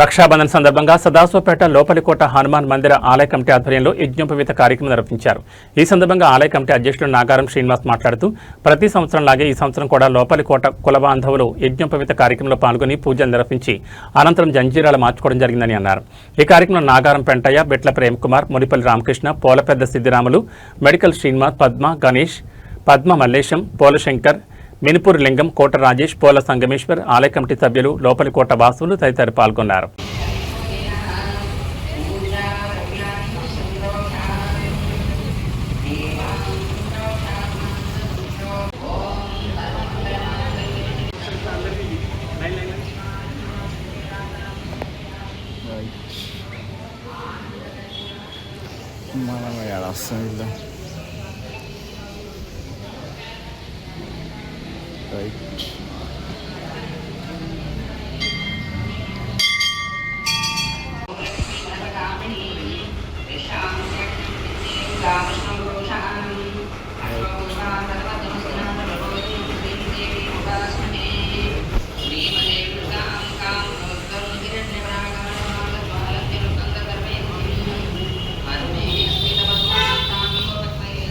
రక్షాబంధన్ సందర్భంగా సదాశివపేట లోపలికోట హనుమాన్ మందిర ఆలయ కమిటీ ఆధ్వర్యంలో యజ్ఞోపవీత కార్యక్రమం నిర్వహించారు. ఈ సందర్భంగా ఆలయ కమిటీ అధ్యక్షులు నాగారం శ్రీనివాస్ మాట్లాడుతూ ప్రతి సంవత్సరంలాగే ఈ సంవత్సరం కూడా లోపలికోట కులబాంధవులు యజ్ఞోపవీత కార్యక్రమంలో పాల్గొని పూజలు నిర్వహించి అనంతరం జంజీరాలు మార్చుకోవడం జరిగిందని అన్నారు. ఈ కార్యక్రమంలో నాగారం పెంటయ్య, బెట్ల ప్రేమ్ కుమార్, మునిపల్లి రామకృష్ణ, పోలపెద్ద సిద్దిరాములు, మెడికల్ శ్రీనివాస్, పద్మ, గణేష్, పద్మ మల్లేశం, పోలశంకర్, మినుపూర్ లింగం, కోట రాజేష్, పోల సంగమేశ్వర్, ఆలయ కమిటీ సభ్యులు, లోపలికోట వాసులు తదితరులు పాల్గొన్నారు. Right.